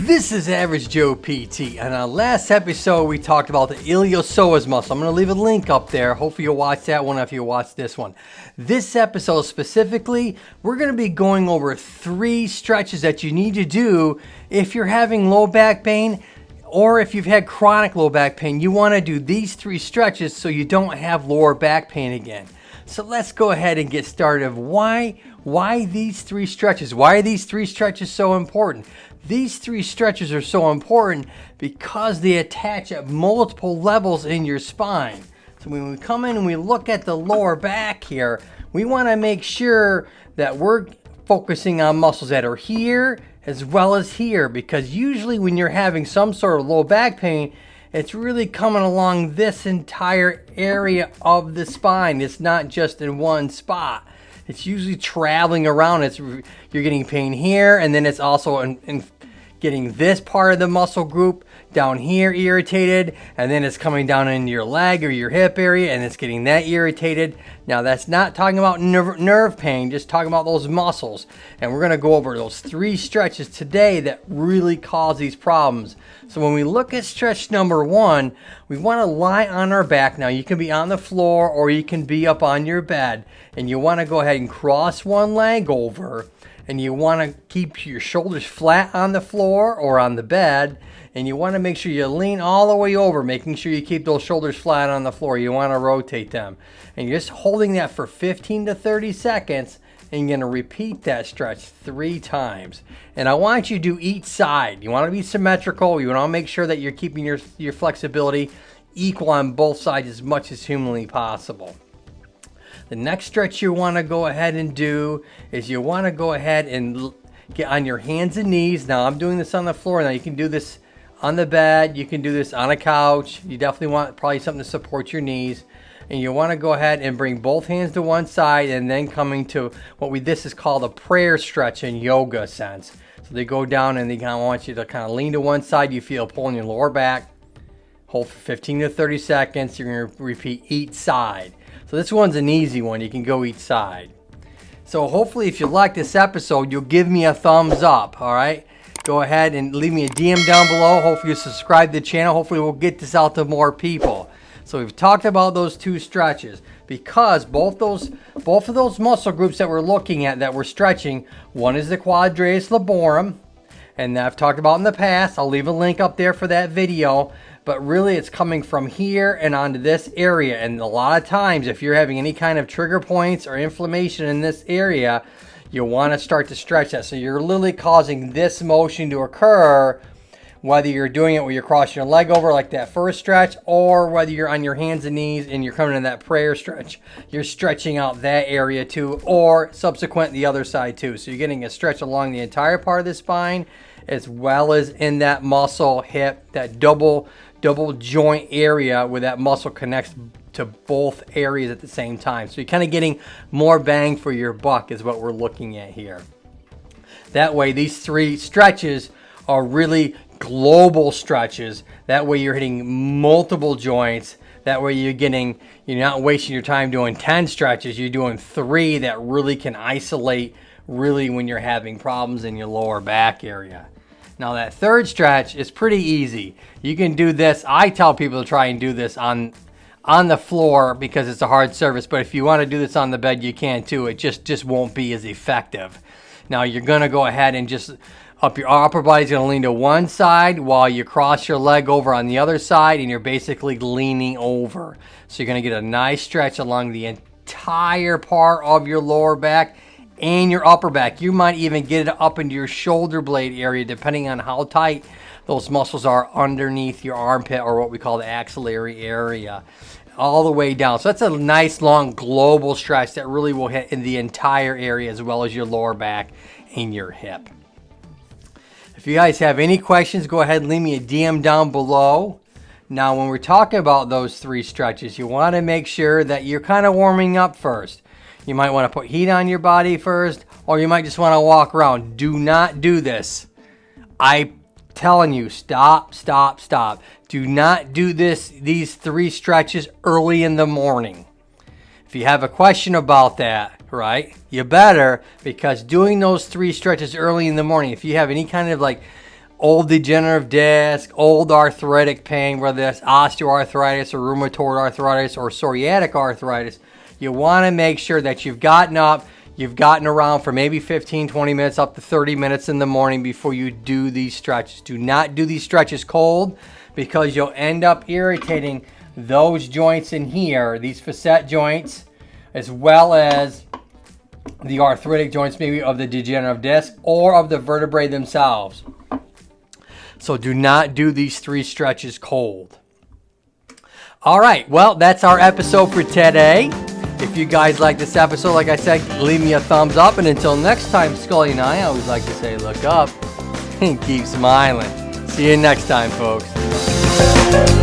This is Average Joe PT. On our last episode, we talked about the iliopsoas muscle. I'm going to leave a link up there. Hopefully you'll watch that one if you watch this one. This episode specifically, we're going to be going over 3 stretches that you need to do if you're having low back pain or if you've had chronic low back pain. You want to do these 3 stretches so you don't have lower back pain again. So let's go ahead and get started. Why these 3 stretches? Why are these 3 stretches so important? These 3 stretches are so important because they attach at multiple levels in your spine. So when we come in and we look at the lower back here, we want to make sure that we're focusing on muscles that are here as well as here, because usually when you're having some sort of low back pain, it's really coming along this entire area of the spine. It's not just in one spot. It's usually traveling around. You're getting pain here, and then it's also in getting this part of the muscle group down here irritated, and then it's coming down in your leg or your hip area, and it's getting that irritated. Now that's not talking about nerve pain, just talking about those muscles. And we're going to go over those 3 stretches today that really cause these problems. So when we look at stretch number 1, we want to lie on our back. Now you can be on the floor or you can be up on your bed, and you want to go ahead and cross one leg over, and you want to keep your shoulders flat on the floor or on the bed, and you want to make sure you lean all the way over, making sure you keep those shoulders flat on the floor. You want to rotate them, and you're just holding that for 15 to 30 seconds, and you're going to repeat that stretch 3 times. And I want you to do each side. You want to be symmetrical. You want to make sure that you're keeping your flexibility equal on both sides as much as humanly possible. The next stretch you want to go ahead and do is you want to go ahead and get on your hands and knees. Now I'm doing this on the floor. Now you can do this on the bed. You can do this on a couch. You definitely want probably something to support your knees. And you want to go ahead and bring both hands to one side, and then coming to this is called a prayer stretch in yoga sense. So they go down and they kind of want you to kind of lean to one side. You feel pulling your lower back. Hold for 15 to 30 seconds. You're going to repeat each side. So this one's an easy one. You can go each side. So hopefully if you like this episode, you'll give me a thumbs up, all right? Go ahead and leave me a DM down below. Hopefully you'll subscribe to the channel. Hopefully we'll get this out to more people. So we've talked about those 2 stretches because both of those muscle groups that we're looking at, that we're stretching, one is the quadratus lumborum, and I've talked about in the past. I'll leave a link up there for that video. But really it's coming from here and onto this area. And a lot of times if you're having any kind of trigger points or inflammation in this area, you'll want to start to stretch that. So you're literally causing this motion to occur, whether you're doing it where you're crossing your leg over like that first stretch, or whether you're on your hands and knees and you're coming in that prayer stretch. You're stretching out that area too, or subsequent the other side too. So you're getting a stretch along the entire part of the spine, as well as in that muscle hip, that double joint area where that muscle connects to both areas at the same time. So you're kind of getting more bang for your buck is what we're looking at here. That way these 3 stretches are really global stretches. That way you're hitting multiple joints. That way you're not wasting your time doing 10 stretches. You're doing 3 that really can isolate really when you're having problems in your lower back area. Now that 3rd stretch is pretty easy. You can do this. I tell people to try and do this on the floor because it's a hard surface. But if you want to do this on the bed, you can too. It just won't be as effective. Now you're going to go ahead and just your upper body's going to lean to one side while you cross your leg over on the other side, and you're basically leaning over. So you're going to get a nice stretch along the entire part of your lower back and your upper back. You might even get it up into your shoulder blade area depending on how tight those muscles are underneath your armpit, or what we call the axillary area, all the way down. So that's a nice long global stretch that really will hit in the entire area as well as your lower back and your hip. If you guys have any questions, go ahead and leave me a DM down below. Now when we're talking about those 3 stretches, you want to make sure that you're kind of warming up first. You might want to put heat on your body first, or you might just want to walk around. Do not do this. I'm telling you, stop. Do not do these 3 stretches early in the morning. If you have a question about that, right, you better, because doing those 3 stretches early in the morning, if you have any kind of like old degenerative disc, old arthritic pain, whether that's osteoarthritis or rheumatoid arthritis or psoriatic arthritis, you want to make sure that you've gotten up, you've gotten around for maybe 15, 20 minutes, up to 30 minutes in the morning before you do these stretches. Do not do these stretches cold, because you'll end up irritating those joints in here, these facet joints, as well as the arthritic joints, maybe of the degenerative disc or of the vertebrae themselves. So do not do these 3 stretches cold. All right, well, that's our episode for today. If you guys like this episode, like I said, leave me a thumbs up. And until next time, Scully and I always like to say, look up and keep smiling. See you next time, folks.